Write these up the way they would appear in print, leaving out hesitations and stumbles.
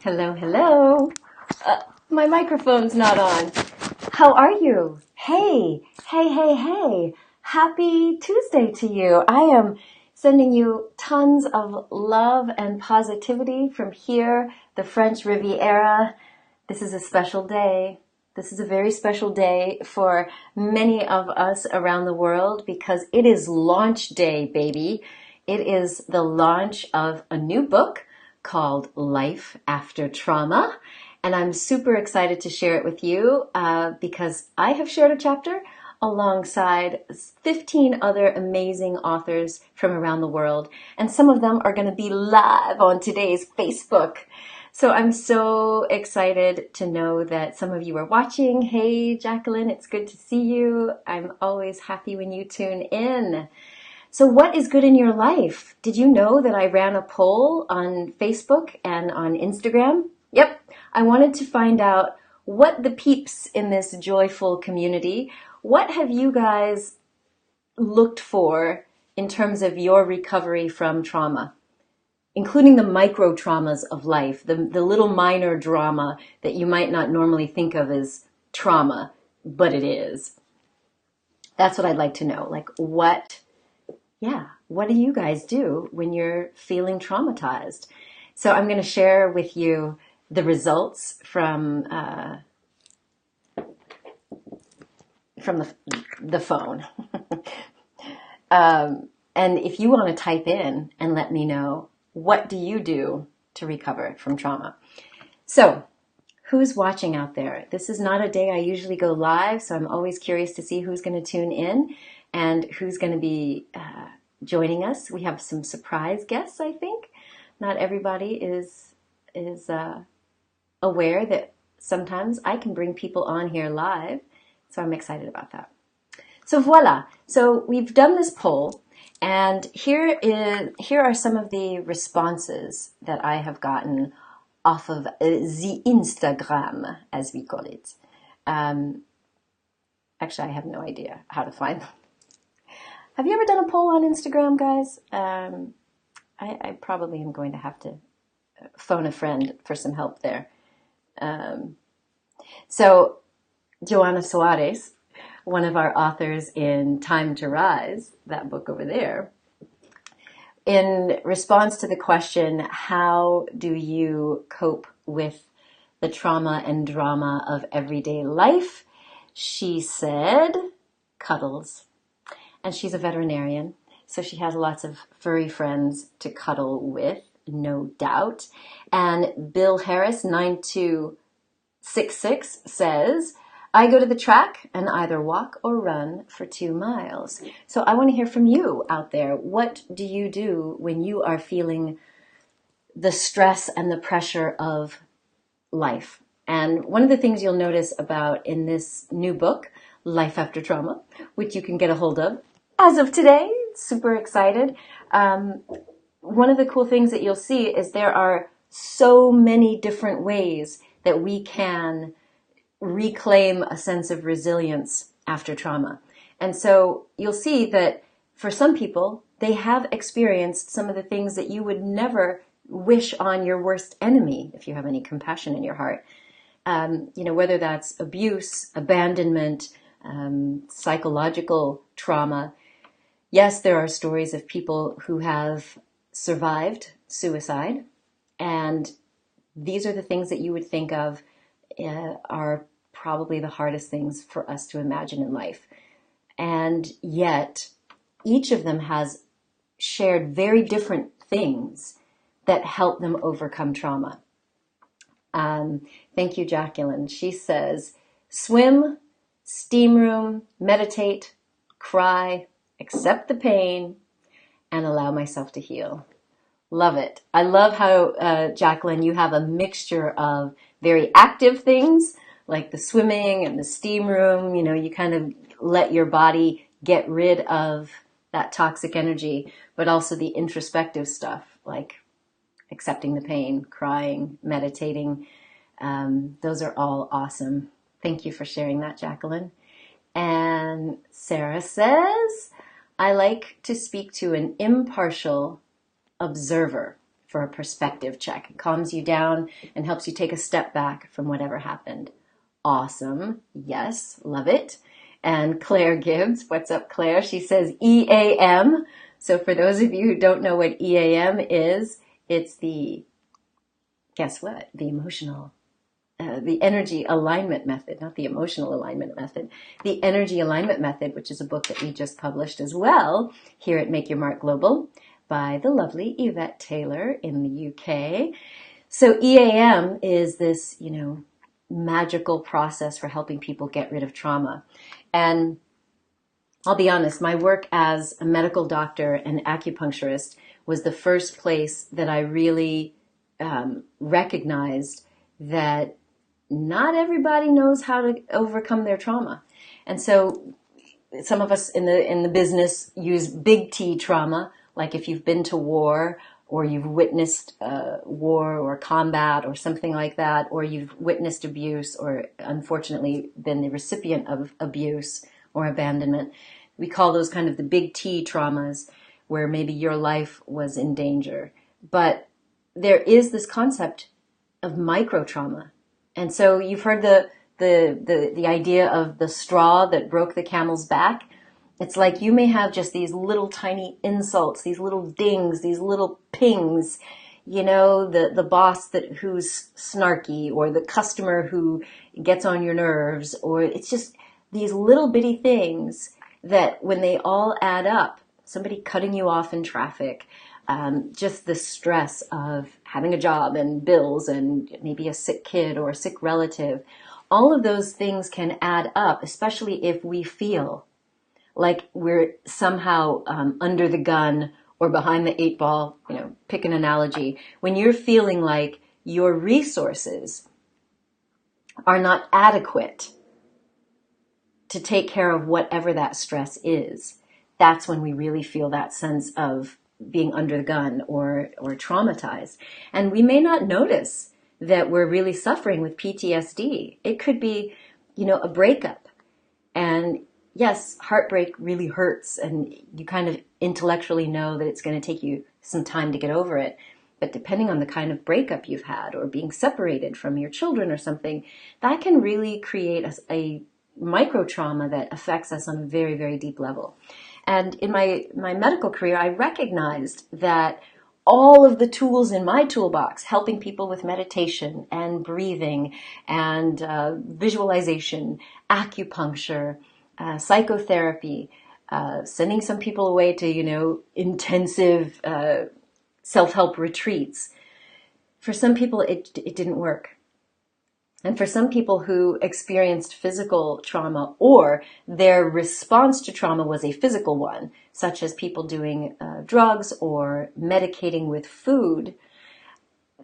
Hello, hello. My microphone's not on. How are you? Hey. Happy Tuesday to you. I am sending you tons of love and positivity from here, the French Riviera. This is a special day. This is a very special day for many of us around the world because it is launch day, baby. It is the launch of a new book called Life After Trauma. And I'm super excited to share it with you because I have shared a chapter alongside 15 other amazing authors from around the world. And some of them are going to be live on today's Facebook. So I'm so excited to know that some of you are watching. Hey, Jacqueline, it's good to see you. I'm always happy when you tune in. So what is good in your life? Did you know that I ran a poll on Facebook and on Instagram? Yep, I wanted to find out what the peeps in this joyful community, what have you guys looked for in terms of your recovery from trauma, including the micro traumas of life, the little minor drama that you might not normally think of as trauma, but it is. That's what I'd like to know. Like what do you guys do when you're feeling traumatized? So I'm going to share with you the results from the phone. And if you want to type in and let me know, what do you do to recover from trauma? So who's watching out there? This is not a day I usually go live, so I'm always curious to see who's going to tune in and who's going to be joining us. We have some surprise guests, I think. Not everybody is aware that sometimes I can bring people on here live, so I'm excited about that. So voila. So we've done this poll, and here are some of the responses that I have gotten off of the Instagram, as we call it. Actually, I have no idea how to find them. Have you ever done a poll on Instagram, guys? I probably am going to have to phone a friend for some help there. So Joanna Soares, one of our authors in Time to Rise, that book over there, in response to the question, how do you cope with the trauma and drama of everyday life? She said, cuddles. And she's a veterinarian, so she has lots of furry friends to cuddle with, no doubt. And Bill Harris, 9266, says, I go to the track and either walk or run for 2 miles. So I want to hear from you out there. What do you do when you are feeling the stress and the pressure of life? And one of the things you'll notice about in this new book, Life After Trauma, which you can get a hold of as of today, super excited. One of the cool things that you'll see is there are so many different ways that we can reclaim a sense of resilience after trauma. And so you'll see that for some people, they have experienced some of the things that you would never wish on your worst enemy, if you have any compassion in your heart. Whether that's abuse, abandonment, psychological trauma. Yes, there are stories of people who have survived suicide, and these are the things that you would think of are probably the hardest things for us to imagine in life. And yet, each of them has shared very different things that help them overcome trauma. Thank you, Jacqueline. She says, swim, steam room, meditate, cry, accept the pain, and allow myself to heal. Love it. I love how, Jacqueline, you have a mixture of very active things like the swimming and the steam room. You kind of let your body get rid of that toxic energy, but also the introspective stuff like accepting the pain, crying, meditating. Those are all awesome. Thank you for sharing that, Jacqueline. And Sarah says, I like to speak to an impartial observer for a perspective check. It calms you down and helps you take a step back from whatever happened. Awesome. Yes, love it. And Claire Gibbs, what's up, Claire? She says EAM. So for those of you who don't know what EAM is, it's the, guess what? The the energy alignment method, not the emotional alignment method, the energy alignment method, which is a book that we just published as well here at Make Your Mark Global by the lovely Yvette Taylor in the UK. So EAM is this, magical process for helping people get rid of trauma. And I'll be honest, my work as a medical doctor and acupuncturist was the first place that I really recognized that not everybody knows how to overcome their trauma. And so some of us in the business use big T trauma, like if you've been to war or you've witnessed war or combat or something like that, or you've witnessed abuse or unfortunately been the recipient of abuse or abandonment. We call those kind of the big T traumas where maybe your life was in danger. But there is this concept of micro trauma. And so you've heard the idea of the straw that broke the camel's back. It's like you may have just these little tiny insults, these little dings, these little pings, the boss who's snarky, or the customer who gets on your nerves, or it's just these little bitty things that when they all add up, somebody cutting you off in traffic, just the stress of having a job and bills and maybe a sick kid or a sick relative, all of those things can add up, especially if we feel like we're somehow under the gun or behind the 8 ball, pick an analogy. When you're feeling like your resources are not adequate to take care of whatever that stress is, that's when we really feel that sense of being under the gun or traumatized. And we may not notice that we're really suffering with PTSD. It could be, a breakup. And yes, heartbreak really hurts, and you kind of intellectually know that it's going to take you some time to get over it. But depending on the kind of breakup you've had or being separated from your children or something, that can really create a micro trauma that affects us on a very, very deep level. And in my medical career, I recognized that all of the tools in my toolbox, helping people with meditation and breathing and visualization, acupuncture, psychotherapy, sending some people away to, intensive self-help retreats. For some people, it didn't work. And for some people who experienced physical trauma or their response to trauma was a physical one, such as people doing drugs or medicating with food,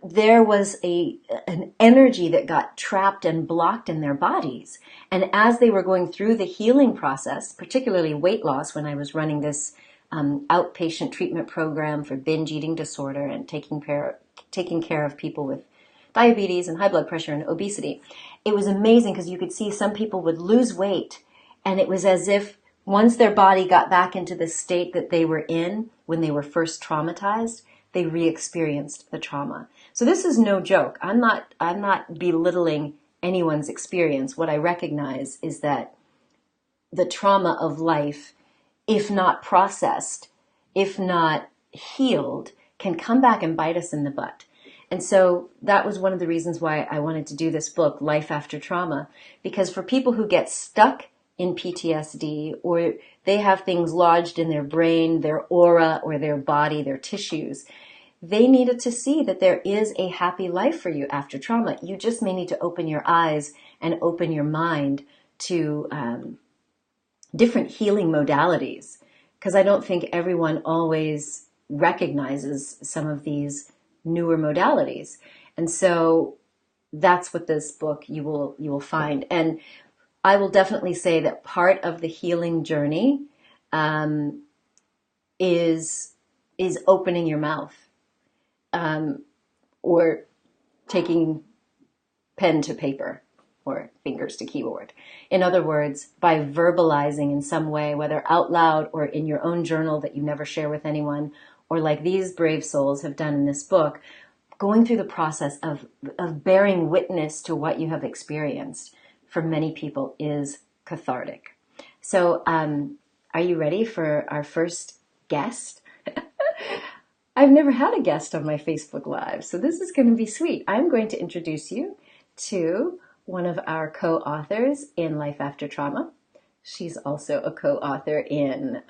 there was an energy that got trapped and blocked in their bodies. And as they were going through the healing process, particularly weight loss, when I was running this outpatient treatment program for binge eating disorder and taking care of people with diabetes and high blood pressure and obesity, it was amazing because you could see some people would lose weight, and it was as if once their body got back into the state that they were in when they were first traumatized, they re-experienced the trauma. So this is no joke. I'm not belittling anyone's experience. What I recognize is that the trauma of life, if not processed, if not healed, can come back and bite us in the butt. And so that was one of the reasons why I wanted to do this book, Life After Trauma, because for people who get stuck in PTSD, or they have things lodged in their brain, their aura, or their body, their tissues, they needed to see that there is a happy life for you after trauma. You just may need to open your eyes and open your mind to different healing modalities, because I don't think everyone always recognizes some of these newer modalities. And so that's what this book you will find. And I will definitely say that part of the healing journey is opening your mouth, or taking pen to paper or fingers to keyboard. In other words, by verbalizing in some way, whether out loud or in your own journal that you never share with anyone, or like these brave souls have done in this book, going through the process of bearing witness to what you have experienced for many people is cathartic. So, are you ready for our first guest? I've never had a guest on my Facebook Live, so this is going to be sweet. I'm going to introduce you to one of our co-authors in Life After Trauma. She's also a co-author in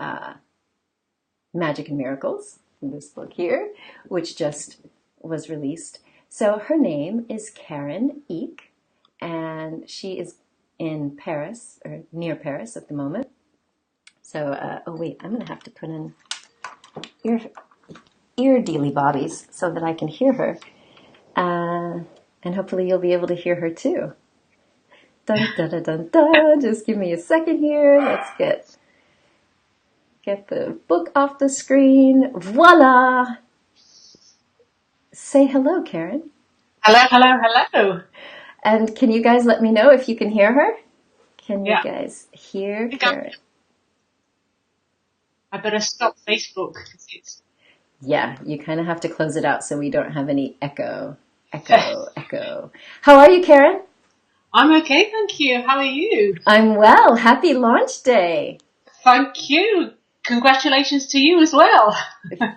Magic and Miracles, this book here, which just was released. So her name is Karen Eek, and she is in Paris, or near Paris at the moment. So, oh wait, I'm going to have to put in ear dealy bobbies so that I can hear her. And hopefully you'll be able to hear her too. Dun, dun, dun, dun, dun. Just give me a second here. Let's get the book off the screen. Voila! Say hello, Karen. Hello, hello, hello. And can you guys let me know if you can hear her? Can you guys hear Karen? I better stop Facebook. Yeah, you kind of have to close it out so we don't have any echo. How are you, Karen? I'm okay, thank you. How are you? I'm well. Happy launch day. Thank you. Congratulations to you as well.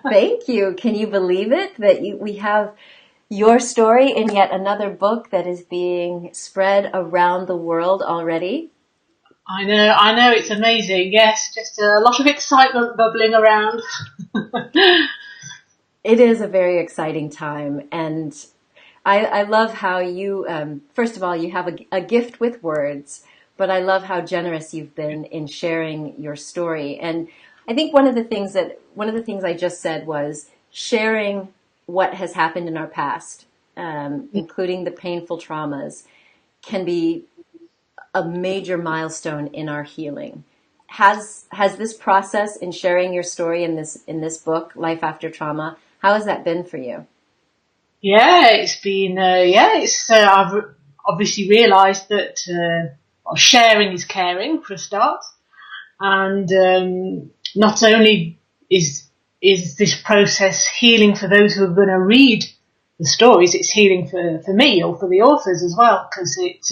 Thank you. Can you believe it that we have your story in yet another book that is being spread around the world already? I know, it's amazing. Yes, just a lot of excitement bubbling around. It is a very exciting time, and I love how you, first of all, you have a gift with words, but I love how generous you've been in sharing your story. And I think one of the things I just said was sharing what has happened in our past, including the painful traumas, can be a major milestone in our healing. Has this process in sharing your story in this book, Life After Trauma, how has that been for you? Yeah, it's been, I've obviously realised that sharing is caring for a start. And not only is this process healing for those who are going to read the stories, it's healing for me or for the authors as well, because it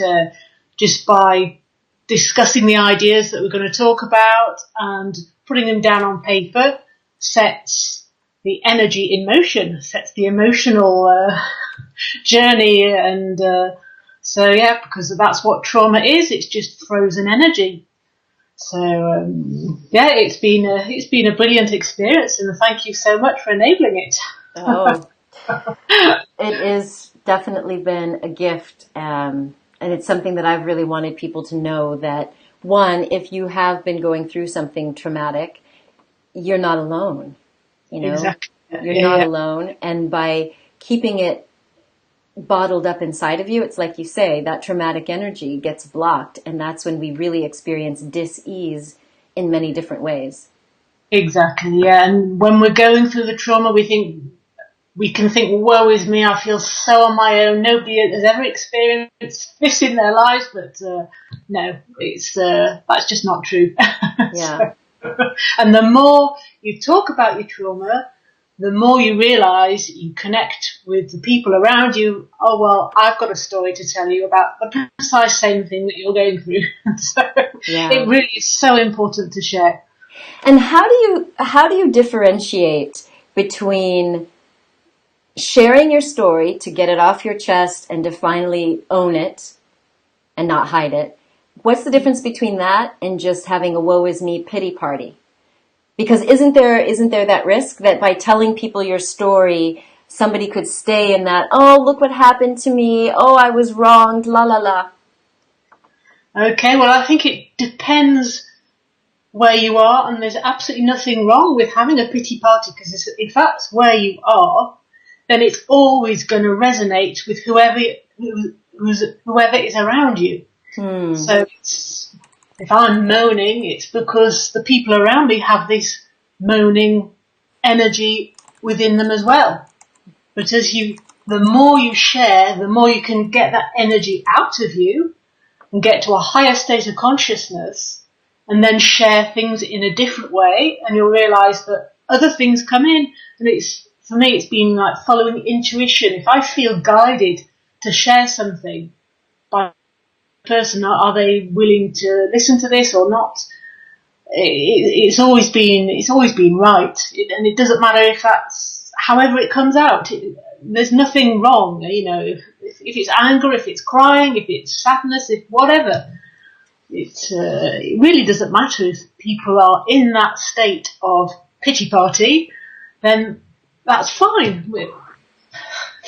just by discussing the ideas that we're going to talk about and putting them down on paper sets the energy in motion, sets the emotional journey. And because that's what trauma is, it's just frozen energy. So it's been a brilliant experience, and thank you so much for enabling it. Oh, it has definitely been a gift, and it's something that I've really wanted people to know that, one, if you have been going through something traumatic, you're not alone. Exactly. You're not alone, and by keeping it bottled up inside of you, it's like you say, that traumatic energy gets blocked, and that's when we really experience dis-ease in many different ways. Exactly, yeah. And when we're going through the trauma, we can think, woe is me, I feel so on my own, nobody has ever experienced this in their lives, but no, it's that's just not true. Yeah. And the more you talk about your trauma, the more you realise you connect with the people around you. Oh, well, I've got a story to tell you about the precise same thing that you're going through. So It really is so important to share. And how do you differentiate between sharing your story to get it off your chest and to finally own it and not hide it? What's the difference between that and just having a woe is me pity party? Because isn't there that risk that by telling people your story, somebody could stay in that, oh, look what happened to me, oh, I was wronged, la la la. Okay, well, I think it depends where you are, and there's absolutely nothing wrong with having a pity party, because if that's where you are, then it's always going to resonate with whoever is around you. So if I'm moaning, it's because the people around me have this moaning energy within them as well. But the more you share, the more you can get that energy out of you and get to a higher state of consciousness, and then share things in a different way, and you'll realise that, other things come in. And for me, it's been like following intuition. If I feel guided to share something by a person, are they willing to listen to this or not? It's always been right, and it doesn't matter if that's however it comes out. There's nothing wrong, if it's anger, if it's crying, if it's sadness, if whatever. It really doesn't matter if people are in that state of pity party, then that's fine.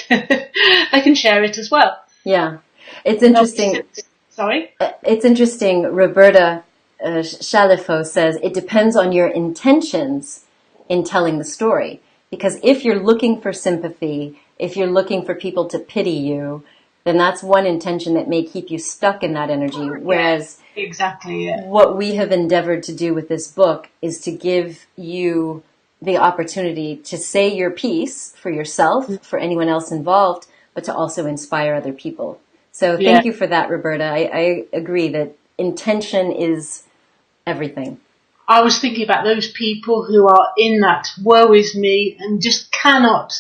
They can share it as well. Yeah, it's interesting. Sorry? It's interesting. Roberta Chalifot says it depends on your intentions in telling the story. Because if you're looking for sympathy, if you're looking for people to pity you, then that's one intention that may keep you stuck in that energy. Whereas exactly, yeah. What we have endeavored to do with this book is to give you the opportunity to say your piece for yourself, for anyone else involved, but to also inspire other people. So thank you for that, Roberta. I agree that intention is everything. I was thinking about those people who are in that woe is me and just cannot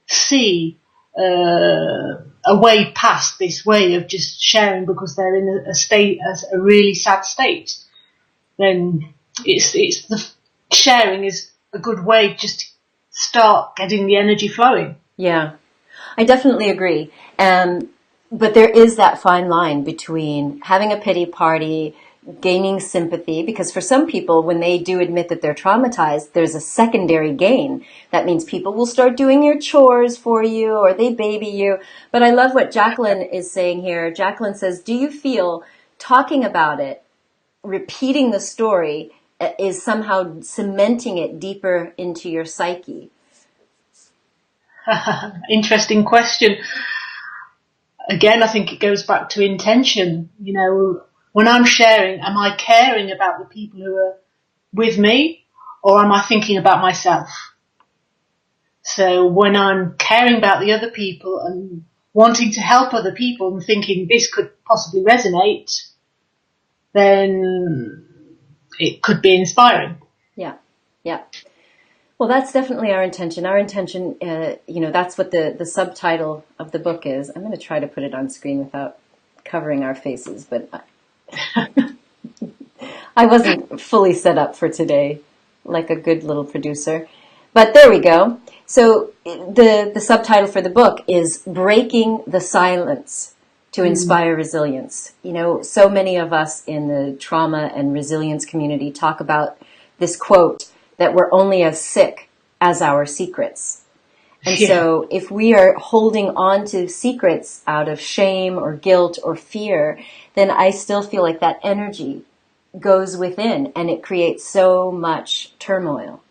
see a way past this way of just sharing because they're in a really sad state. Then it's the sharing is a good way just to start getting the energy flowing. Yeah, I definitely agree. But there is that fine line between having a pity party, gaining sympathy, because for some people, when they do admit that they're traumatized, there's a secondary gain. That means people will start doing your chores for you or they baby you. But I love what Jacqueline is saying here. Jacqueline says, do you feel talking about it, repeating the story, is somehow cementing it deeper into your psyche? Interesting question. Again, I think it goes back to intention. When I'm sharing, am I caring about the people who are with me, or am I thinking about myself? So when I'm caring about the other people and wanting to help other people and thinking this could possibly resonate, then it could be inspiring. Yeah. Well, that's definitely our intention. Our intention, that's what the subtitle of the book is. I'm going to try to put it on screen without covering our faces, but I wasn't fully set up for today, like a good little producer. But there we go. So the subtitle for the book is Breaking the Silence to Inspire Resilience. So many of us in the trauma and resilience community talk about this quote that we're only as sick as our secrets. And so if we are holding on to secrets out of shame or guilt or fear, then I still feel like that energy goes within and it creates so much turmoil.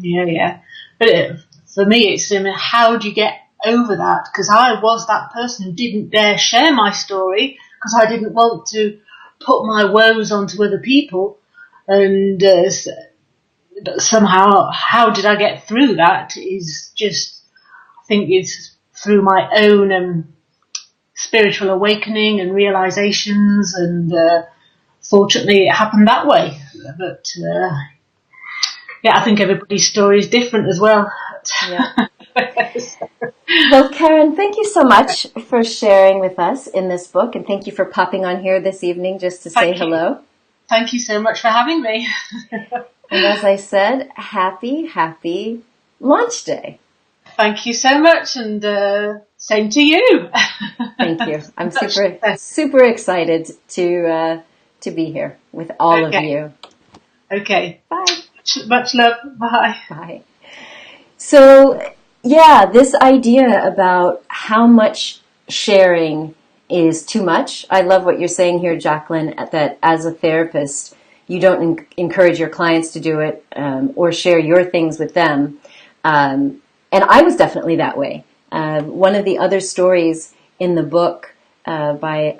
Yeah. But for me, it's how do you get over that? Because I was that person who didn't dare share my story because I didn't want to put my woes onto other people. And somehow, how did I get through that is just, I think it's through my own spiritual awakening and realizations, and fortunately it happened that way. But I think everybody's story is different as well. Yeah. Well, Karen, thank you so much for sharing with us in this book, and thank you for popping on here this evening just to say hello. Thank you so much for having me. And as I said, happy launch day. Thank you so much, and same to you. Thank you. I'm super excited to be here with all of you. Okay. Bye. Much love. Bye. Bye. So, this idea about how much sharing is too much. I love what you're saying here, Jacqueline, that as a therapist, you don't encourage your clients to do it or share your things with them. And I was definitely that way. One of the other stories in the book by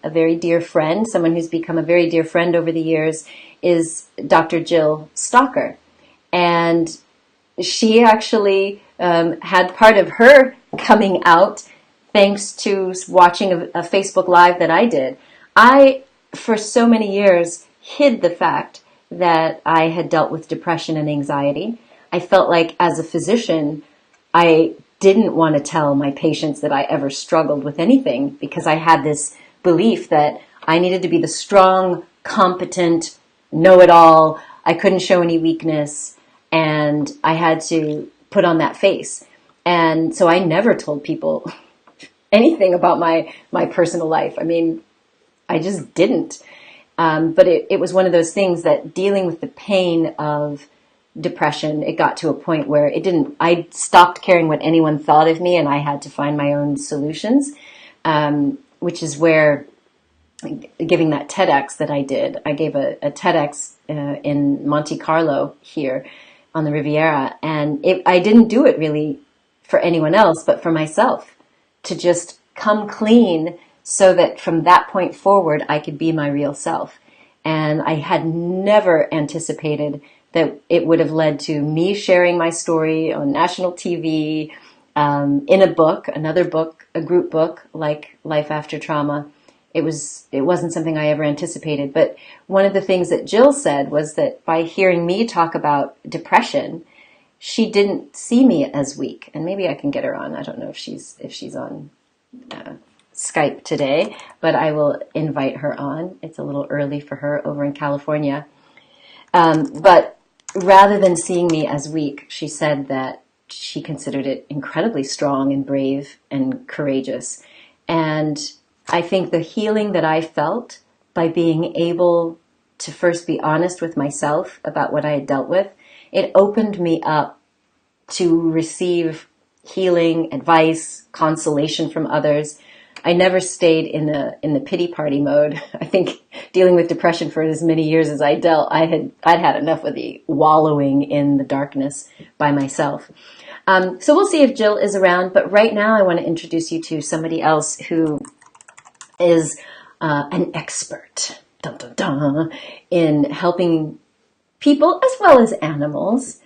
a very dear friend, someone who's become a very dear friend over the years, is Dr. Jill Stalker. And she actually had part of her coming out thanks to watching a Facebook Live that I did. I, for so many years, hid the fact that I had dealt with depression and anxiety. I felt like as a physician, I didn't want to tell my patients that I ever struggled with anything, because I had this belief that I needed to be the strong, competent, know-it-all. I couldn't show any weakness, and I had to put on that face. And so I never told people anything about my personal life. I mean, I just didn't. But it was one of those things that, dealing with the pain of depression, it got to a point where I stopped caring what anyone thought of me, and I had to find my own solutions, which is where, giving that TEDx that I did, I gave a TEDx in Monte Carlo here on the Riviera, and I didn't do it really for anyone else, but for myself, to just come clean so that from that point forward, I could be my real self. And I had never anticipated that it would have led to me sharing my story on national TV, in a book, another book, a group book like Life After Trauma. It wasn't something I ever anticipated. But one of the things that Jill said was that by hearing me talk about depression, she didn't see me as weak. And maybe I can get her on. I don't know if she's on Skype today, but I will invite her on. It's a little early for her over in California. But rather than seeing me as weak, she said that she considered it incredibly strong and brave and courageous. And I think the healing that I felt by being able to first be honest with myself about what I had dealt with, it opened me up to receive healing, advice, consolation from others. I never stayed in the pity party mode. I think dealing with depression for as many years as I dealt, I'd had enough of the wallowing in the darkness by myself. So we'll see if Jill is around, but right now I want to introduce you to somebody else who is an expert, dun, dun, dun, in helping people as well as animals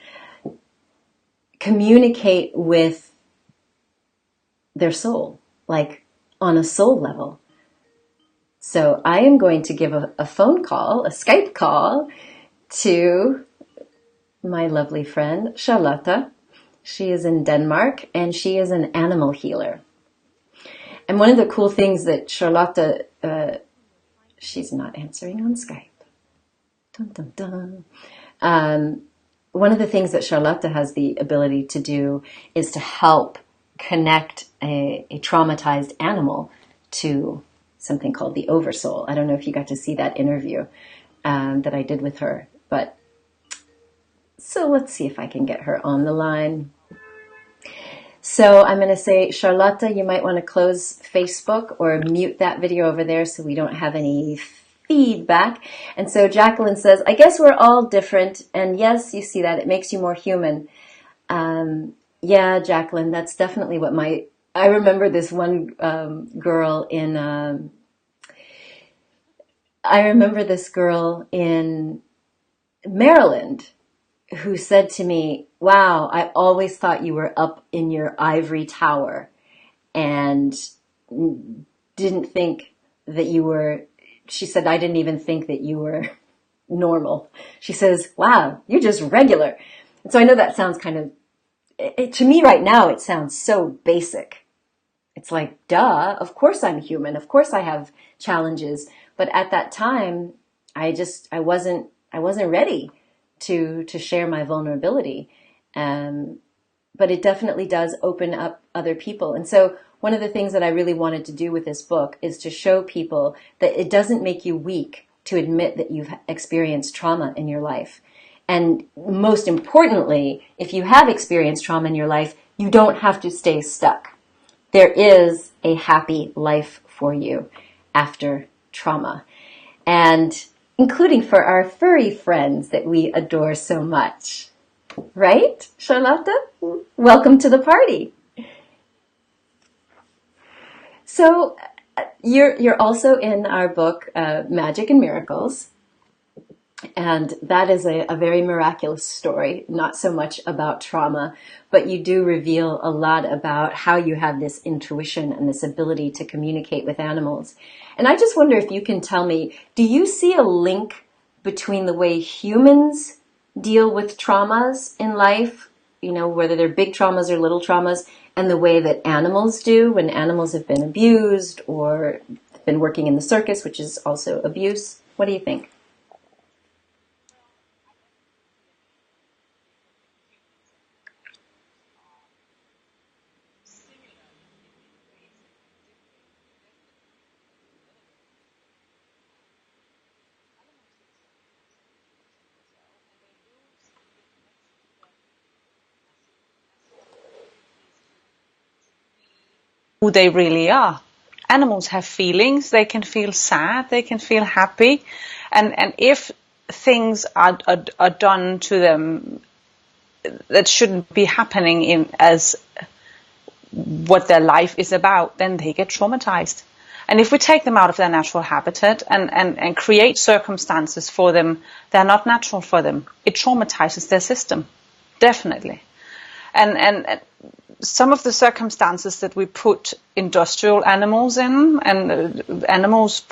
communicate with their soul, like on a soul level. So I am going to give a phone call, a Skype call, to my lovely friend, Charlotte. She is in Denmark, and she is an animal healer. And one of the cool things that Charlotte, she's not answering on Skype. Dun, dun, dun. One of the things that Charlotte has the ability to do is to help connect a traumatized animal to something called the oversoul. I don't know if you got to see that interview that I did with her, but so let's see if I can get her on the line. So I'm going to say, Charlotte, you might want to close Facebook or mute that video over there so we don't have any feedback. And so Jacqueline says, I guess we're all different. And yes, you see that. It makes you more human. Yeah, Jacqueline, that's definitely what I remember this one girl in Maryland who said to me, wow, I always thought you were up in your ivory tower and didn't think that you were, she said, I didn't even think that you were normal. She says, wow, you're just regular. And so I know that sounds kind of, to me right now, it sounds so basic. It's like, duh, of course I'm human. Of course I have challenges. But at that time, I wasn't ready to share my vulnerability. But it definitely does open up other people. And so one of the things that I really wanted to do with this book is to show people that it doesn't make you weak to admit that you've experienced trauma in your life. And most importantly, if you have experienced trauma in your life, you don't have to stay stuck. There is a happy life for you after trauma. And including for our furry friends that we adore so much. Right, Charlotte? Welcome to the party. So you're also in our book, Magic and Miracles. And that is a very miraculous story, not so much about trauma, but you do reveal a lot about how you have this intuition and this ability to communicate with animals. And I just wonder if you can tell me, do you see a link between the way humans deal with traumas in life, whether they're big traumas or little traumas, and the way that animals do when animals have been abused or been working in the circus, which is also abuse? What do you think? Who they really are. Animals have feelings. They can feel sad. They can feel happy. And if things are done to them that shouldn't be happening in as what their life is about, then they get traumatized. And if we take them out of their natural habitat and create circumstances for them that are not natural for them, it traumatizes their system, definitely. And some of the circumstances that we put industrial animals in, and animals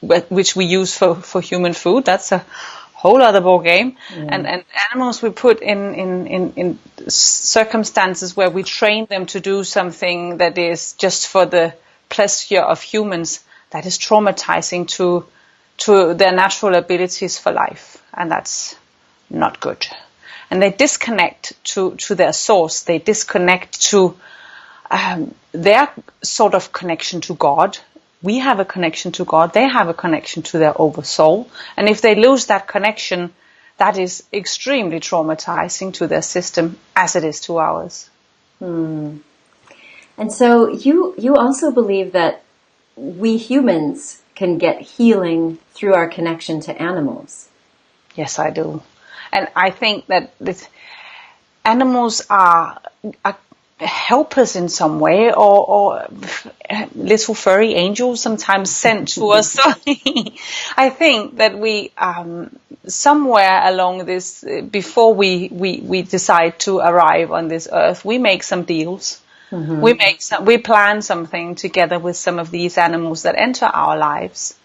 which we use for human food, that's a whole other ball game. And animals we put in circumstances where we train them to do something that is just for the pleasure of humans, that is traumatizing to their natural abilities for life, and that's not good. And they disconnect to their source. They disconnect to their sort of connection to God. We have a connection to God. They have a connection to their oversoul. And if they lose that connection, that is extremely traumatizing to their system, as it is to ours. And so you also believe that we humans can get healing through our connection to animals. Yes, I do. And I think that animals are helpers in some way, or little furry angels sometimes sent to us. So I think that we, somewhere along this, before we decide to arrive on this earth, we make some deals. Mm-hmm. We plan something together with some of these animals that enter our lives.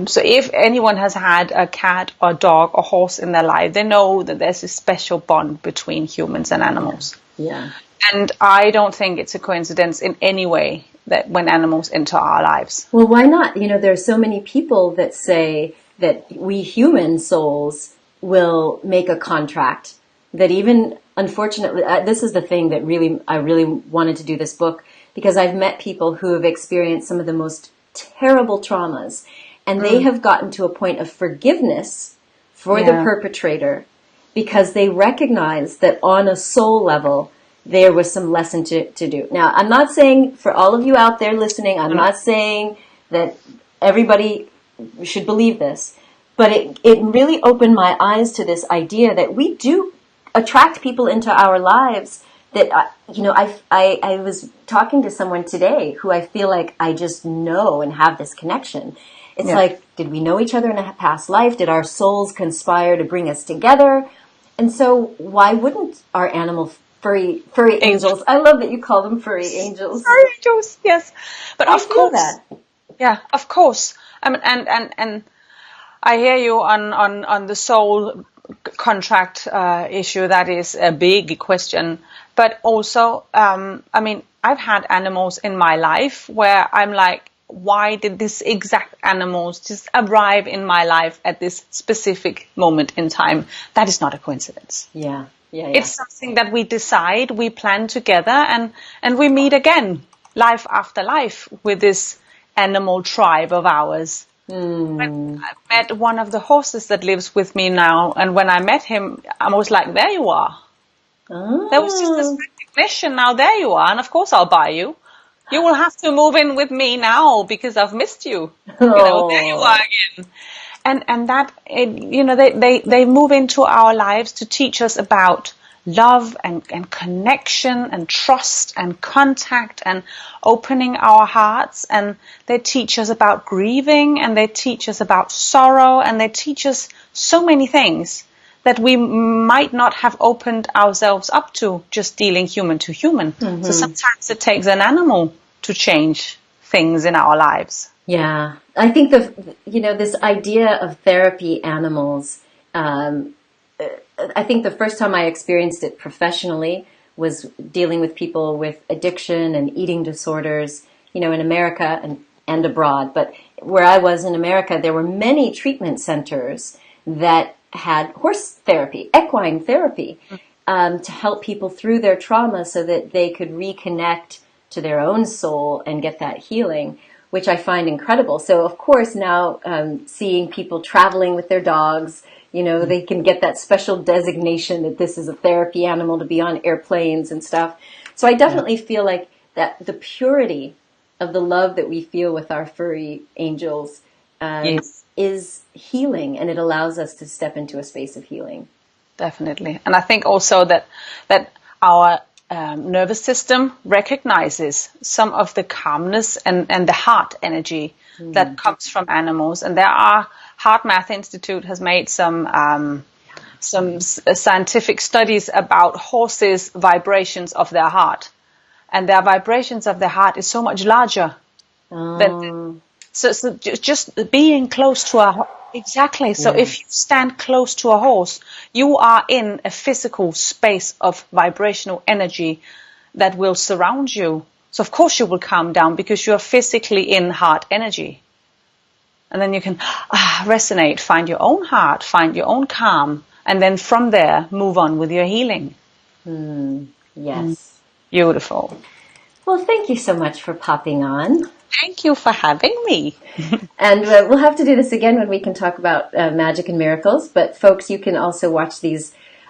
So if anyone has had a cat or dog or horse in their life, they know that there's a special bond between humans and animals. Yeah. And I don't think it's a coincidence in any way that when animals enter our lives. Well, why not? There are so many people that say that we human souls will make a contract that even, unfortunately, this is the thing that I really wanted to do this book, because I've met people who have experienced some of the most terrible traumas. And they have gotten to a point of forgiveness for the perpetrator because they recognize that on a soul level, there was some lesson to do. Now, I'm not saying, for all of you out there listening, I'm not saying that everybody should believe this, but it really opened my eyes to this idea that we do attract people into our lives that, I was talking to someone today who I feel like I just know and have this connection. It's like, did we know each other in a past life? Did our souls conspire to bring us together? And so why wouldn't our furry angels, I love that you call them furry angels. Furry angels, yes. But I of course, that. Yeah, of course. And I hear you on the soul contract issue. That is a big question. But also, I've had animals in my life where I'm like, why did this exact animals just arrive in my life at this specific moment in time? That is not a coincidence. Yeah. It's something that we decide, we plan together, and we meet again, life after life, with this animal tribe of ours. I met one of the horses that lives with me now, and when I met him, I was like, there you are. Oh. There was just this recognition, now there you are, and of course I'll buy you. You will have to move in with me now because I've missed you. There you are again. And that, they move into our lives to teach us about love and connection and trust and contact and opening our hearts. And they teach us about grieving, and they teach us about sorrow, and they teach us so many things that we might not have opened ourselves up to just dealing human to human. Mm-hmm. So sometimes it takes an animal to change things in our lives. Yeah, I think this idea of therapy animals, I think the first time I experienced it professionally was dealing with people with addiction and eating disorders, in America and abroad. But where I was in America, there were many treatment centers that had horse therapy, equine therapy, to help people through their trauma so that they could reconnect to their own soul and get that healing, which I find incredible. So, of course, now seeing people traveling with their dogs, they can get that special designation that this is a therapy animal to be on airplanes and stuff. So I definitely feel like that the purity of the love that we feel with our furry angels Yes. is healing, and it allows us to step into a space of healing. Definitely. And I think also that our nervous system recognizes some of the calmness and the heart energy that comes from animals. And there are Heart Math Institute has made some scientific studies about horses' vibrations of their heart, and their vibrations of their heart is so much larger than so just being close to a exactly. So if you stand close to a horse, you are in a physical space of vibrational energy that will surround you. So of course you will calm down because you are physically in heart energy. And then you can resonate, find your own heart, find your own calm, and then from there move on with your healing. Yes. Beautiful. Well, thank you so much for popping on. Thank you for having me. And we'll have to do this again when we can talk about magic and miracles. But folks, you can also watch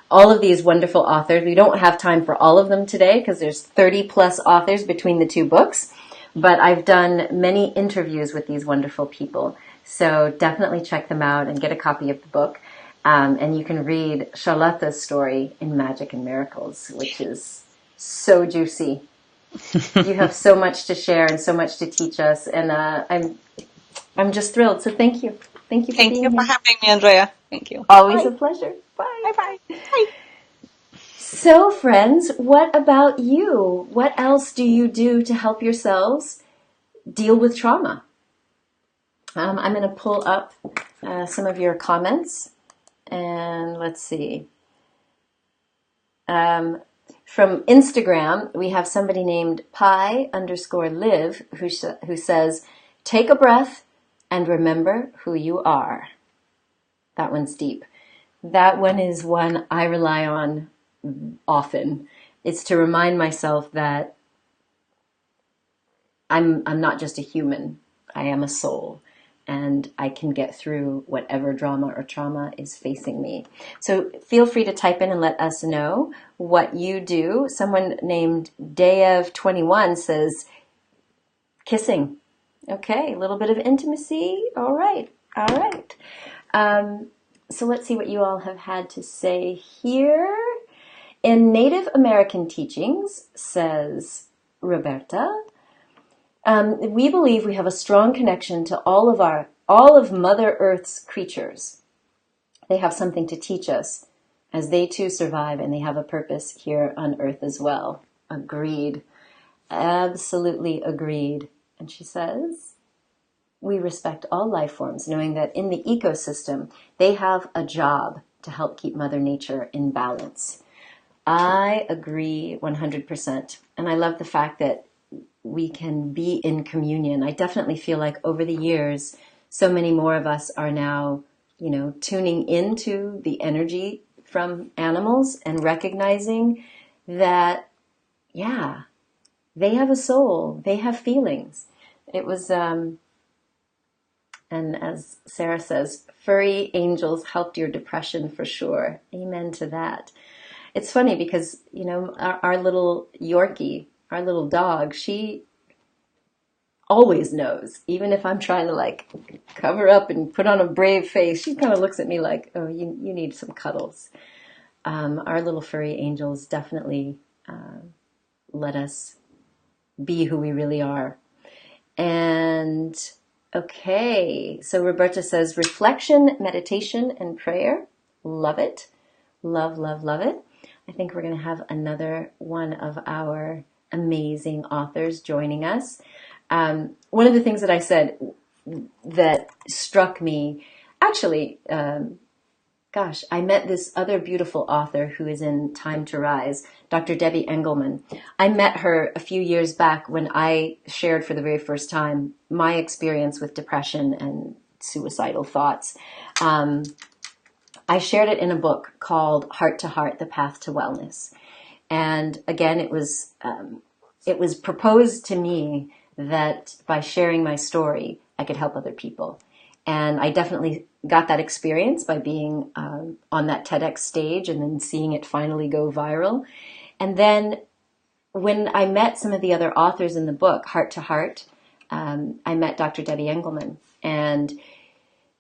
all of these wonderful authors. We don't have time for all of them today because there's 30 plus authors between the two books. But I've done many interviews with these wonderful people. So definitely check them out and get a copy of the book. And you can read Charlotte's story in Magic and Miracles, which is so juicy. You have so much to share and so much to teach us. And I'm just thrilled. So thank you. Thank you for being here. Thank you for having me, Andrea. Thank you. Always a pleasure. Bye. Bye-bye. Bye. So, friends, what about you? What else do you do to help yourselves deal with trauma? I'm going to pull up some of your comments, and let's see. From Instagram, we have somebody named Pi_live who says, take a breath and remember who you are. That one's deep. That one is one I rely on often. It's to remind myself that I'm not just a human. I am a soul, and I can get through whatever drama or trauma is facing me. So feel free to type in and let us know what you do. Someone named Dayev21 says, kissing. Okay, a little bit of intimacy. All right. So let's see what you all have had to say here. In Native American teachings, says Roberta, we believe we have a strong connection to all of Mother Earth's creatures. They have something to teach us as they too survive, and they have a purpose here on Earth as well. Agreed. Absolutely agreed. And she says, we respect all life forms, knowing that in the ecosystem, they have a job to help keep Mother Nature in balance. I agree 100%. And I love the fact that we can be in communion. I definitely feel like over the years, so many more of us are now, tuning into the energy from animals and recognizing that, they have a soul, they have feelings. It was, and as Sarah says, furry angels helped your depression for sure. Amen to that. It's funny because, our little Yorkie, our little dog, she always knows. Even if I'm trying to cover up and put on a brave face, she kind of looks at me like, oh, you need some cuddles. Our little furry angels definitely let us be who we really are. And okay, so Roberta says reflection, meditation, and prayer. Love it. Love, love, love it. I think we're going to have another one of our amazing authors joining us. One of the things that I said that struck me, actually, gosh, I met this other beautiful author who is in Time to Rise, Dr. Debbie Engelmann. I met her a few years back when I shared for the very first time my experience with depression and suicidal thoughts. I shared it in a book called Heart to Heart, The Path to Wellness. And again, it was proposed to me that by sharing my story, I could help other people. And I definitely got that experience by being on that TEDx stage and then seeing it finally go viral. And then when I met some of the other authors in the book, Heart to Heart, I met Dr. Debbie Engelmann. And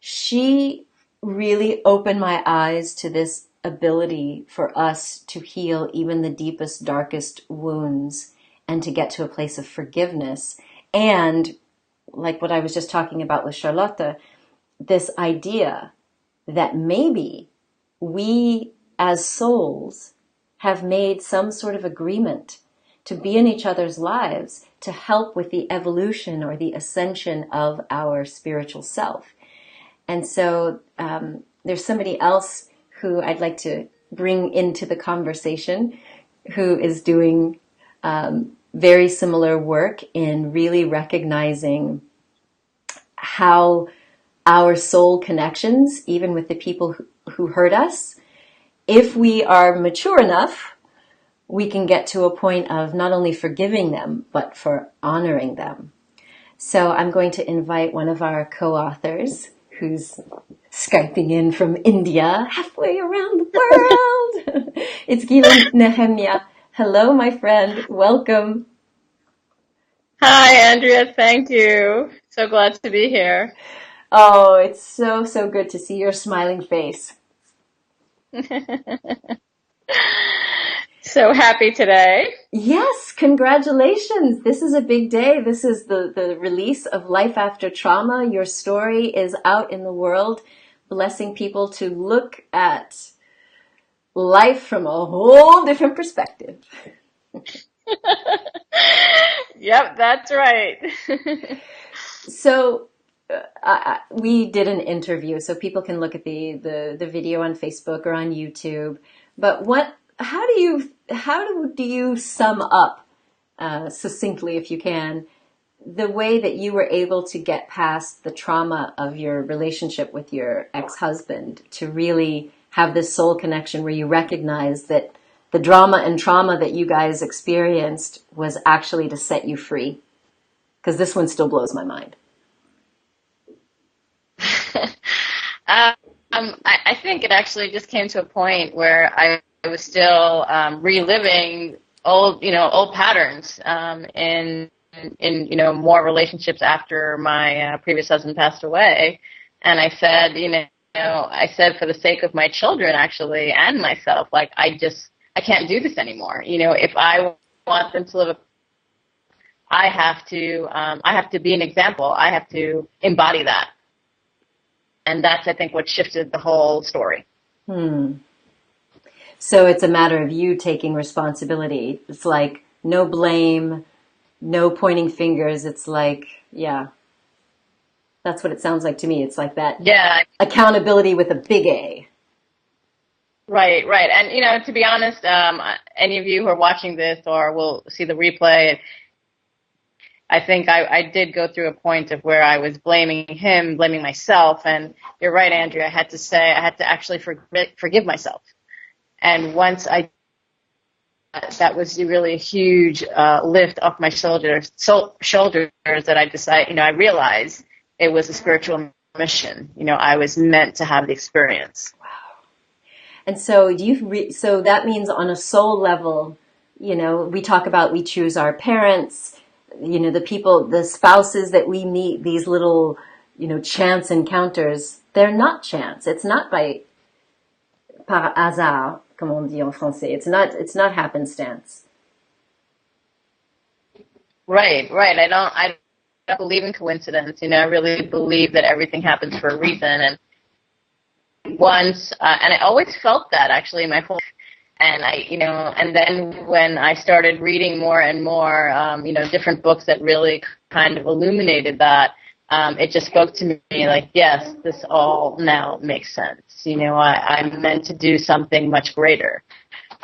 she really opened my eyes to this ability for us to heal even the deepest, darkest wounds and to get to a place of forgiveness. And like what I was just talking about with Charlotte, this idea that maybe we as souls have made some sort of agreement to be in each other's lives to help with the evolution or the ascension of our spiritual self. And so there's somebody else who I'd like to bring into the conversation who is doing very similar work in really recognizing how our soul connections, even with the people who hurt us, if we are mature enough, we can get to a point of not only forgiving them, but for honoring them. So I'm going to invite one of our co-authors who's Skyping in from India, halfway around the world. It's Gila Nehemia. Hello, my friend. Welcome. Hi, Andrea. Thank you. So glad to be here. Oh, it's so, so good to see your smiling face. So happy today. Yes, congratulations. This is a big day. This is the release of Life After Trauma. Your story is out in the world, blessing people to look at life from a whole different perspective. Yep, that's right. So we did an interview, so people can look at the video on Facebook or on YouTube. But how do you sum up succinctly, if you can, the way that you were able to get past the trauma of your relationship with your ex-husband to really have this soul connection where you recognize that the drama and trauma that you guys experienced was actually to set you free? Because this one still blows my mind. I think it actually just came to a point where I was still reliving old patterns in more relationships after my previous husband passed away, and I said for the sake of my children actually and myself, like I can't do this anymore. If I want them to live I have to be an example. I have to embody that. And that's, I think, what shifted the whole story. So it's a matter of you taking responsibility. It's like no blame, no pointing fingers. It's like, yeah, that's what it sounds like to me. It's like that accountability with a big A. Right. And, to be honest, any of you who are watching this or will see the replay, I think I did go through a point of where I was blaming him, blaming myself. And you're right, Andrea, I had to actually forgive myself. And once that was really a huge lift off my shoulders that I decided, I realized it was a spiritual mission. I was meant to have the experience. Wow. And so so that means on a soul level, we talk about we choose our parents, the people, the spouses that we meet, these little, chance encounters, they're not chance. It's not par hasard, comme on dit en français. It's not happenstance. Right. I don't believe in coincidence. I really believe that everything happens for a reason. And once, and I always felt that actually in my whole. And and then when I started reading more and more, different books that really kind of illuminated that, it just spoke to me like, yes, this all now makes sense. I'm meant to do something much greater.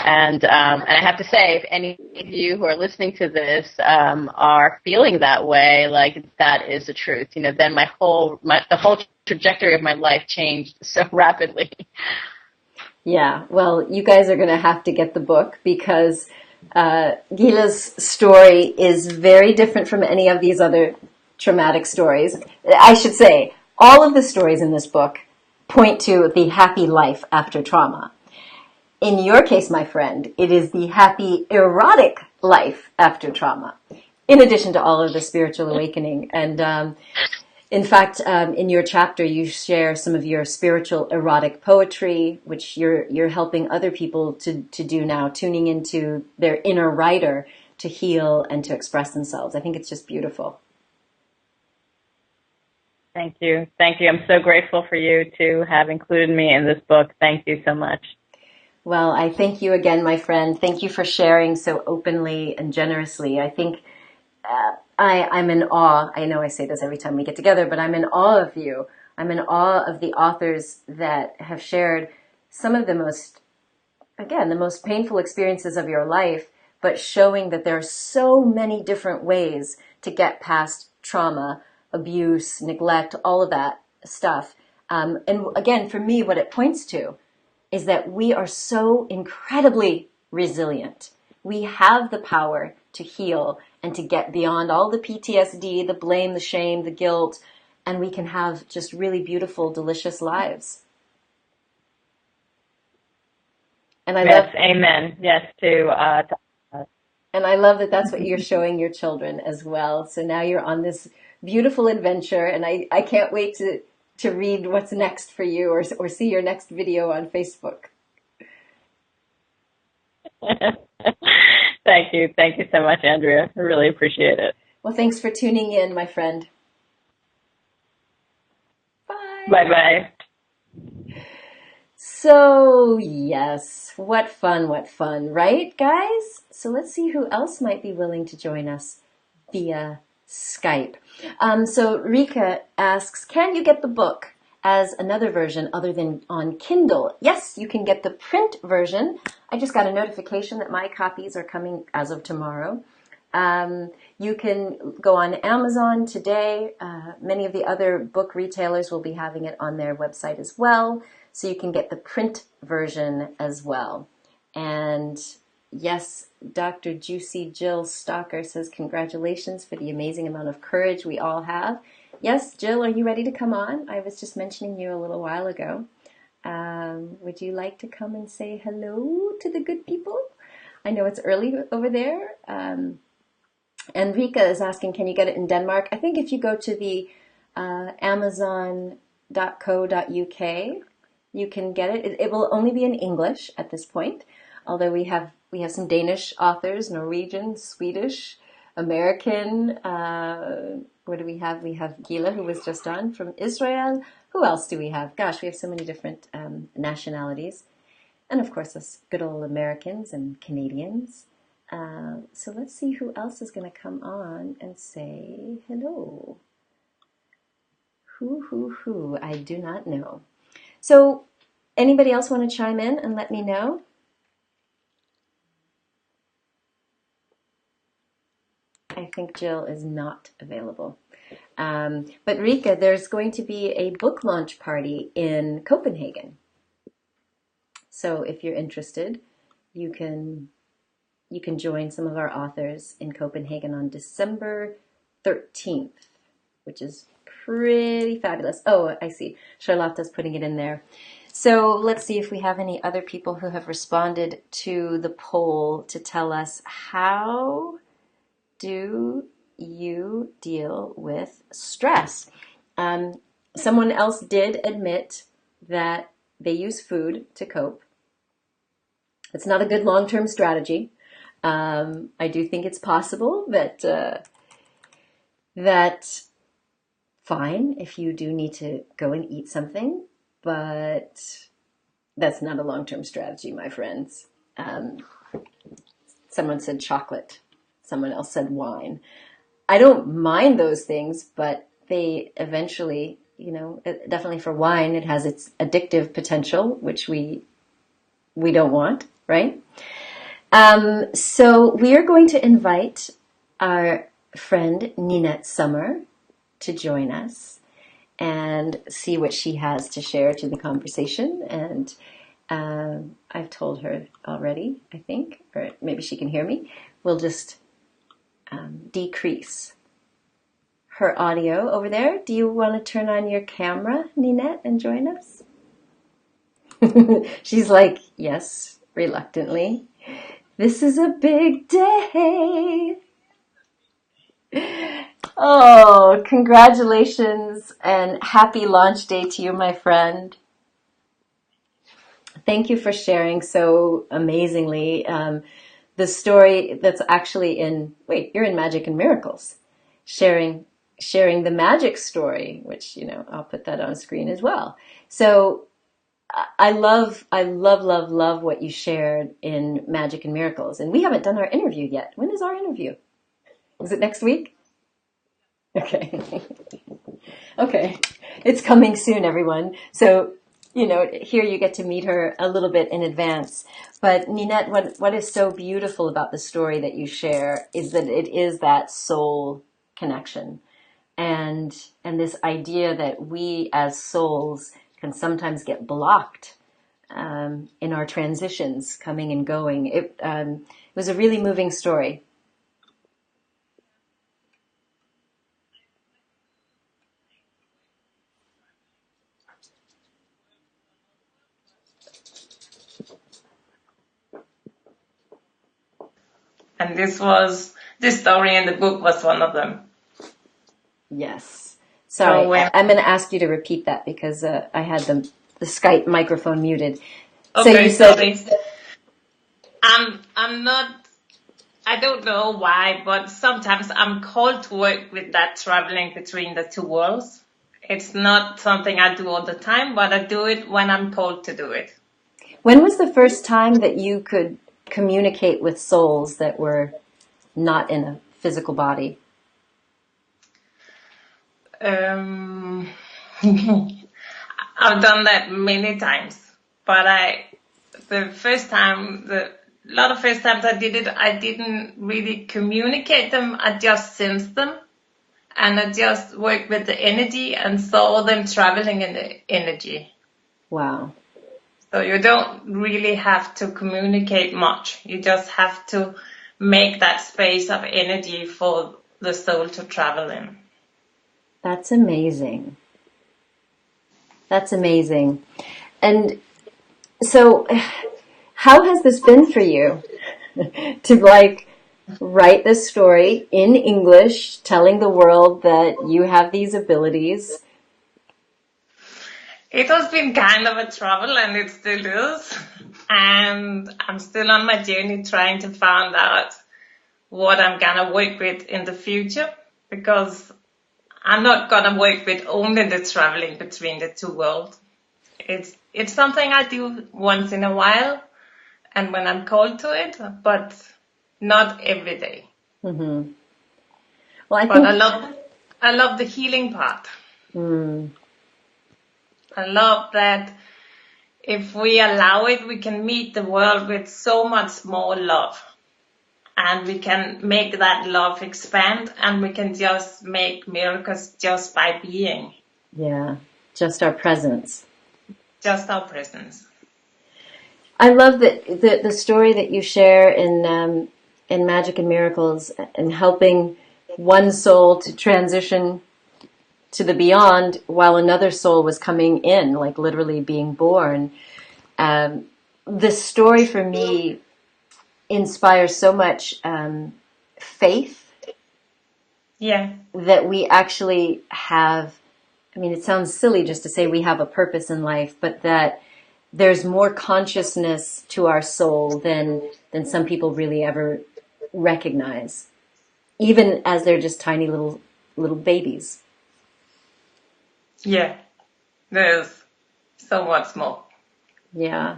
And I have to say, if any of you who are listening to this are feeling that way, like that is the truth. Then the whole trajectory of my life changed so rapidly. Yeah, well, you guys are going to have to get the book because Gila's story is very different from any of these other traumatic stories. I should say, all of the stories in this book point to the happy life after trauma. In your case, my friend, it is the happy erotic life after trauma, in addition to all of the spiritual awakening. And in fact, in your chapter, you share some of your spiritual erotic poetry, which you're helping other people to do now, tuning into their inner writer to heal and to express themselves. I think it's just beautiful. Thank you. I'm so grateful for you to have included me in this book. Thank you so much. Well, I thank you again, my friend. Thank you for sharing so openly and generously. I think I'm in awe. I know I say this every time we get together, but I'm in awe of you. I'm in awe of the authors that have shared some of the most painful experiences of your life, but showing that there are so many different ways to get past trauma, abuse, neglect, all of that stuff. And again, for me, what it points to is that we are so incredibly resilient. We have the power to heal and to get beyond all the PTSD, the blame, the shame, the guilt, and we can have just really beautiful, delicious lives. And yes, amen. Yes, and I love that that's what you're showing your children as well. So now you're on this beautiful adventure, and I can't wait to read what's next for you or see your next video on Facebook. Thank you. Thank you so much, Andrea. I really appreciate it. Well, thanks for tuning in, my friend. Bye. Bye-bye. So, yes, what fun, right, guys? So let's see who else might be willing to join us via Skype. So Rika asks, can you get the book as another version other than on Kindle? Yes, you can get the print version. I just got a notification that my copies are coming as of tomorrow. You can go on Amazon today. Many of the other book retailers will be having it on their website as well. So you can get the print version as well. And yes, Dr. Juicy Jill Stalker says, congratulations for the amazing amount of courage we all have. Yes, Jill, are you ready to come on? I was just mentioning you a little while ago. Would you like to come and say hello to the good people? I know it's early over there. And Rika is asking, can you get it in Denmark? I think if you go to the amazon.co.uk, you can get it. It will only be in English at this point, although we have some Danish authors, Norwegian, Swedish, American. What do we have? We have Gila, who was just on, from Israel. Who else do we have? Gosh, we have so many different nationalities. And of course, us good old Americans and Canadians. So let's see who else is going to come on and say hello. Who? I do not know. So anybody else want to chime in and let me know? I think Jill is not available. But Rika, there's going to be a book launch party in Copenhagen. So if you're interested, you can join some of our authors in Copenhagen on December 13th, which is pretty fabulous. Oh, I see. Charlotta's putting it in there. So let's see if we have any other people who have responded to the poll to tell us, how do you deal with stress? Someone else did admit that they use food to cope. It's not a good long-term strategy. I do think it's possible that fine if you do need to go and eat something, but that's not a long-term strategy, my friends. Someone said chocolate. Someone else said wine. I don't mind those things, but they eventually, definitely for wine, it has its addictive potential, which we don't want, right? So we are going to invite our friend Ninette Summer to join us and see what she has to share to the conversation. And I've told her already, I think, or maybe she can hear me. We'll just decrease her audio over there. Do you want to turn on your camera, Ninette, and join us? She's like, yes, reluctantly. This is a big day. Oh, congratulations and happy launch day to you, my friend. Thank you for sharing so amazingly the story that's actually you're in Magic and Miracles. Sharing the magic story, which, I'll put that on screen as well. So I love what you shared in Magic and Miracles. And we haven't done our interview yet. When is our interview? Is it next week? Okay. Okay. It's coming soon, everyone. So, here you get to meet her a little bit in advance. But Ninette, what is so beautiful about the story that you share is that it is that soul connection. And this idea that we as souls can sometimes get blocked in our transitions, coming and going. It was a really moving story. And this story in the book was one of them. Yes. Sorry, So I'm going to ask you to repeat that because I had the Skype microphone muted. Okay, so you said, sorry. I'm not, I don't know why, but sometimes I'm called to work with that traveling between the two worlds. It's not something I do all the time, but I do it when I'm called to do it. When was the first time that you could communicate with souls that were not in a physical body? I've done that many times, but a lot of first times I did it, I didn't really communicate them. I just sensed them, and I just worked with the energy and saw them traveling in the energy. Wow. So you don't really have to communicate much. You just have to make that space of energy for the soul to travel in. That's amazing. That's amazing. And so how has this been for you to write this story in English, telling the world that you have these abilities? It has been kind of a trouble, and it still is. And I'm still on my journey trying to find out what I'm going to work with in the future, because I'm not going to work with only the traveling between the two worlds. It's something I do once in a while, and when I'm called to it, but not every day. Mm-hmm. Well, But I love the healing part. Mm. I love that if we allow it, we can meet the world with so much more love. And we can make that love expand, and we can just make miracles just by being. Yeah, just our presence. Just our presence. I love that the story that you share in Magic and Miracles and helping one soul to transition to the beyond while another soul was coming in, like literally being born. The story for me inspires so much faith. Yeah. That we actually have, I mean, it sounds silly just to say we have a purpose in life, but that there's more consciousness to our soul than some people really ever recognize, even as they're just tiny little babies. Yeah, there's so much more. Yeah.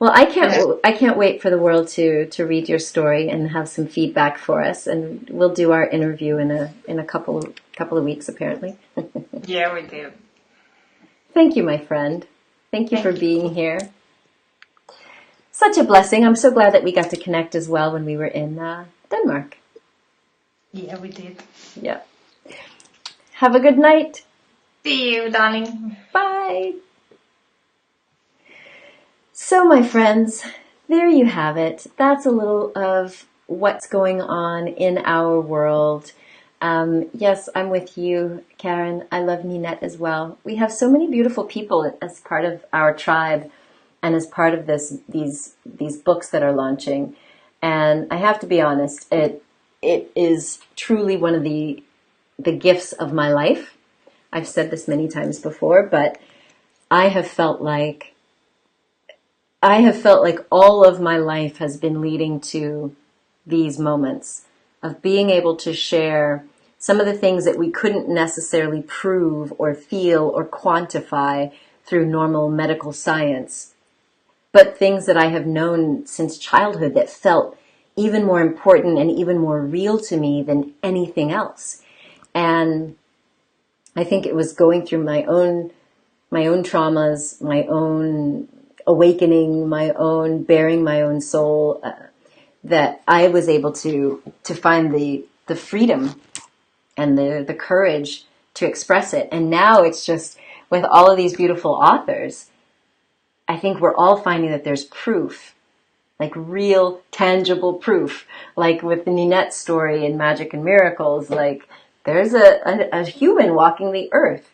Well, I can't wait for the world to read your story and have some feedback for us. And we'll do our interview in a couple of weeks, apparently. Yeah, we do. Thank you, my friend. Thank you for being here. Such a blessing. I'm so glad that we got to connect as well when we were in Denmark. Yeah, we did. Yeah. Have a good night. See you, darling. Bye. So, my friends, there you have it. That's a little of what's going on in our world. Yes, I'm with you, Karen. I love Ninette as well. We have so many beautiful people as part of our tribe and as part of these books that are launching. And I have to be honest, it is truly one of the gifts of my life. I've said this many times before, but I have felt like all of my life has been leading to these moments of being able to share some of the things that we couldn't necessarily prove or feel or quantify through normal medical science, but things that I have known since childhood that felt even more important and even more real to me than anything else. And I think it was going through my own traumas, my own awakening, my own bearing my own soul, that I was able to find the freedom and the courage to express it. And now it's just with all of these beautiful authors, I think we're all finding that there's proof, like real tangible proof, like with the Ninette story in Magic and Miracles, like there's a human walking the earth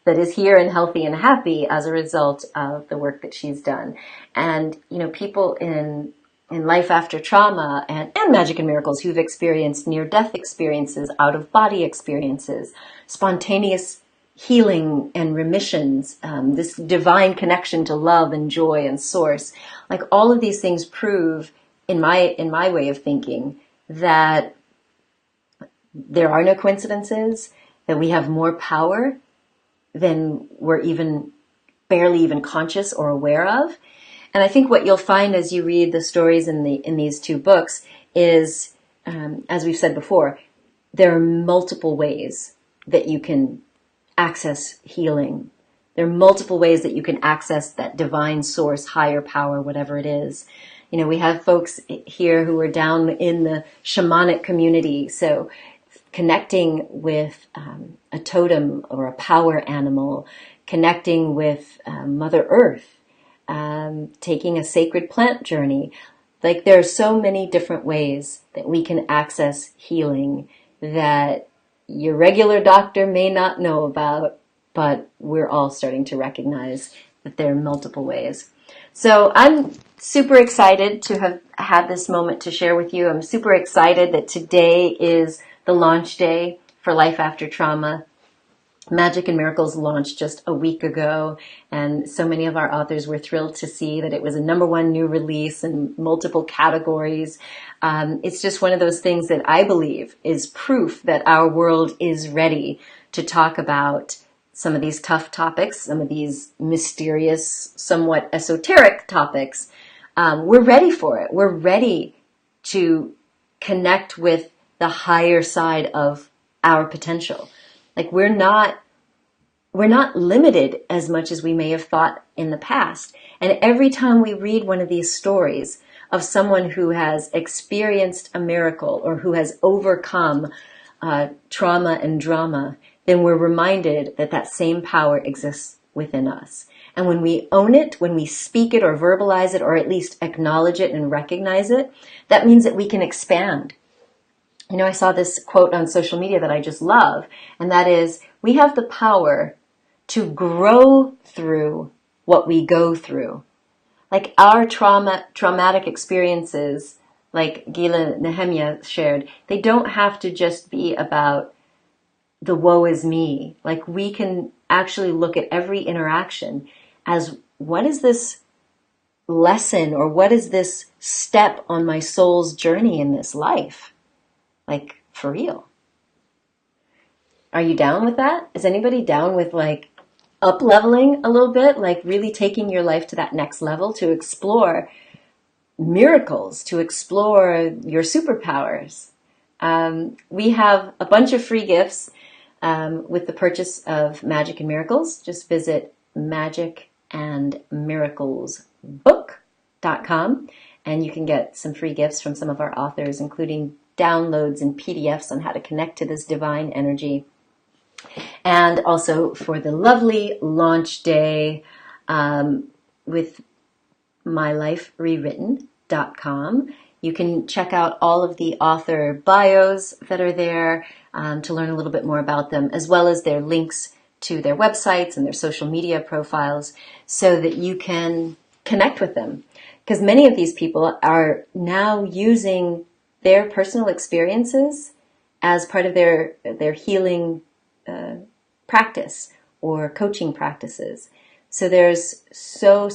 that is here and healthy and happy as a result of the work that she's done. And, people in life after trauma and Magic and Miracles who've experienced near-death experiences, out-of-body experiences, spontaneous healing and remissions, this divine connection to love and joy and source. Like all of these things prove, in my way of thinking, that there are no coincidences, that we have more power than we're barely even conscious or aware of. And I think what you'll find as you read the stories in these two books is, as we've said before, there are multiple ways that you can access healing. There are multiple ways that you can access that divine source, higher power, whatever it is. We have folks here who are down in the shamanic community, so connecting with a totem or a power animal, connecting with Mother Earth, taking a sacred plant journey. Like there are so many different ways that we can access healing that your regular doctor may not know about, but we're all starting to recognize that there are multiple ways. So I'm super excited to have had this moment to share with you. I'm super excited that today is the launch day for Life After Trauma. Magic and Miracles launched just a week ago, and so many of our authors were thrilled to see that it was a #1 new release in multiple categories. It's just one of those things that I believe is proof that our world is ready to talk about some of these tough topics, some of these mysterious, somewhat esoteric topics. We're ready for it. We're ready to connect with the higher side of our potential. Like we're not limited as much as we may have thought in the past. And every time we read one of these stories of someone who has experienced a miracle or who has overcome trauma and drama, then we're reminded that that same power exists within us. And when we own it, when we speak it or verbalize it, or at least acknowledge it and recognize it, that means that we can expand. I saw this quote on social media that I just love, and that is, we have the power to grow through what we go through. Like our traumatic experiences, like Gila Nehemiah shared, they don't have to just be about the woe is me. Like we can actually look at every interaction as, what is this lesson or what is this step on my soul's journey in this life? Like, for real. Are you down with that? Is anybody down with like, up-leveling a little bit, like really taking your life to that next level, to explore miracles, to explore your superpowers. We have a bunch of free gifts with the purchase of Magic and Miracles. Just visit magicandmiraclesbook.com and you can get some free gifts from some of our authors, including downloads and PDFs on how to connect to this divine energy. And also for the lovely launch day with mylifrewritten.com. You can check out all of the author bios that are there to learn a little bit more about them, as well as their links to their websites and their social media profiles so that you can connect with them. Because many of these people are now using their personal experiences as part of their healing practice or coaching practices. So there's so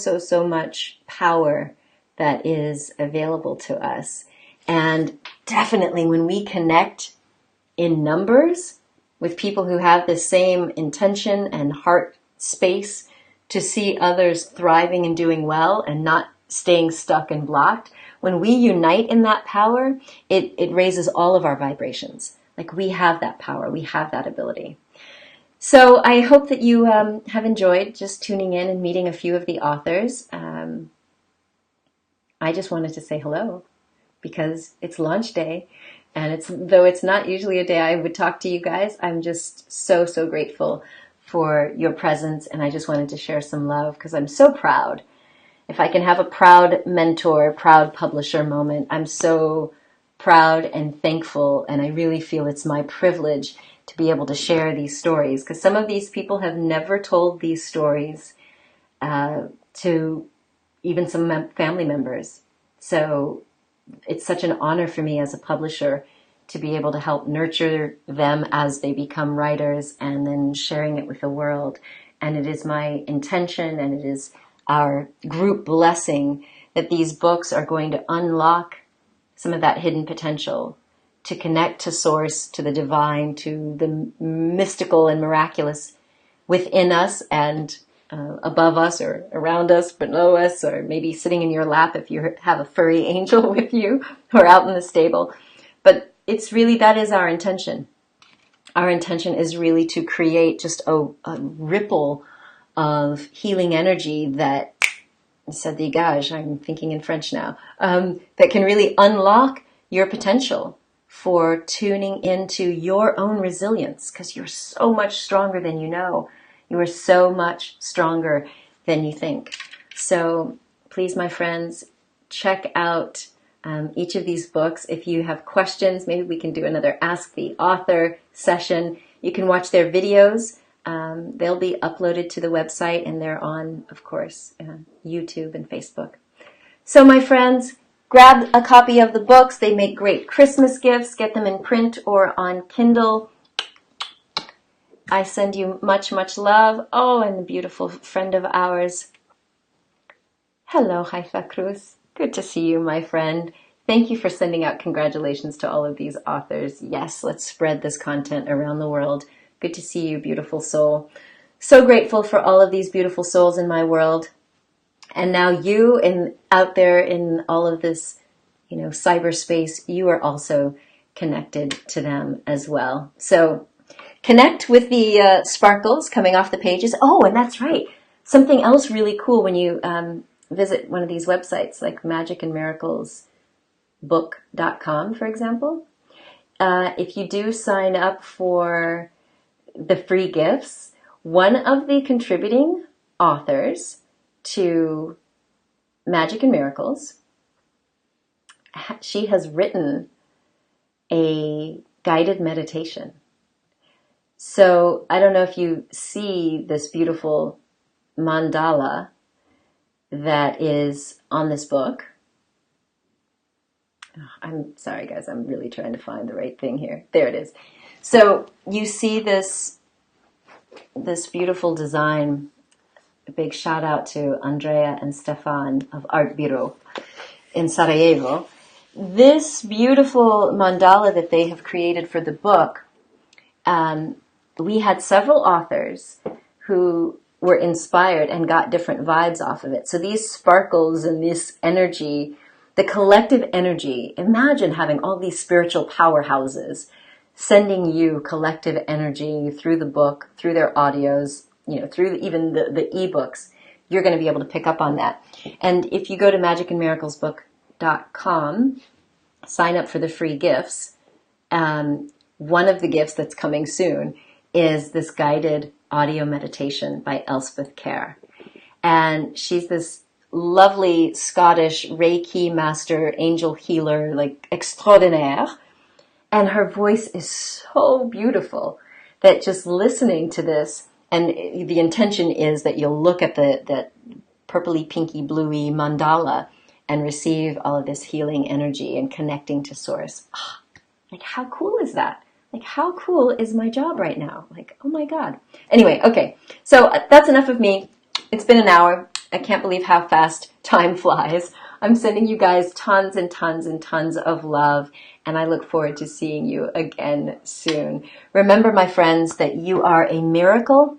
much power that is available to us. And definitely when we connect in numbers with people who have the same intention and heart space to see others thriving and doing well and not staying stuck and blocked, when we unite in that power, it raises all of our vibrations. Like we have that power, we have that ability. So I hope that you have enjoyed just tuning in and meeting a few of the authors. I just wanted to say hello because it's launch day, and though it's not usually a day I would talk to you guys, I'm just so grateful for your presence, and I just wanted to share some love because I'm so proud. If I can have a proud mentor, proud publisher moment, I'm so proud and thankful, and I really feel it's my privilege to be able to share these stories, because some of these people have never told these stories to even some family members. So it's such an honor for me as a publisher to be able to help nurture them as they become writers and then sharing it with the world. And it is my intention, and it is our group blessing, that these books are going to unlock some of that hidden potential, to connect to source, to the divine, to the mystical and miraculous within us and above us or around us, below us, or maybe sitting in your lap if you have a furry angel with you or out in the stable. But it's really, that is our intention. Our intention is really to create just a ripple of healing energy that, ça dégage, I'm thinking in French now, that can really unlock your potential for tuning into your own resilience, because you're so much stronger than you know. You are so much stronger than you think. So please, my friends, check out each of these books. If you have questions, maybe we can do another Ask the Author session. You can watch their videos. They'll be uploaded to the website, and they're on, of course, YouTube and Facebook. So my friends, grab a copy of the books. They make great Christmas gifts. Get them in print or on Kindle. I send you much love. Oh, and the beautiful friend of ours. Hello, Haifa Cruz. Good to see you, my friend. Thank you for sending out congratulations to all of these authors. Yes, let's spread this content around the world. Good to see you, beautiful soul. So grateful for all of these beautiful souls in my world. And now you, and out there in all of this, cyberspace, you are also connected to them as well. So connect with the sparkles coming off the pages. Oh, and that's right. Something else really cool when you visit one of these websites, like magicandmiraclesbook.com, for example. If you do sign up for the free gifts, one of the contributing authors to Magic and Miracles, she has written a guided meditation. So I don't know if you see this beautiful mandala that is on this book. I'm sorry, guys. I'm really trying to find the right thing here. There it is. So you see this beautiful design. A big shout out to Andrea and Stefan of Art Bureau in Sarajevo. This beautiful mandala that they have created for the book, we had several authors who were inspired and got different vibes off of it. So these sparkles and this energy, the collective energy, imagine having all these spiritual powerhouses sending you collective energy through the book, through their audios, through even the ebooks. You're going to be able to pick up on that. And if you go to magicandmiraclesbook.com, sign up for the free gifts. One of the gifts that's coming soon is this guided audio meditation by Elspeth Kerr. And she's this lovely Scottish Reiki master, angel healer, like extraordinaire. And her voice is so beautiful that just listening to this, and the intention is that you'll look at that purpley, pinky, bluey mandala and receive all of this healing energy and connecting to source. Like, how cool is that? Like, how cool is my job right now? Like, oh my God. Anyway, okay. So that's enough of me. It's been an hour. I can't believe how fast time flies. I'm sending you guys tons and tons and tons of love, and I look forward to seeing you again soon. Remember, my friends, that you are a miracle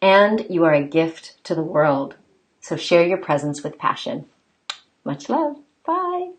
and you are a gift to the world. So share your presence with passion. Much love. Bye.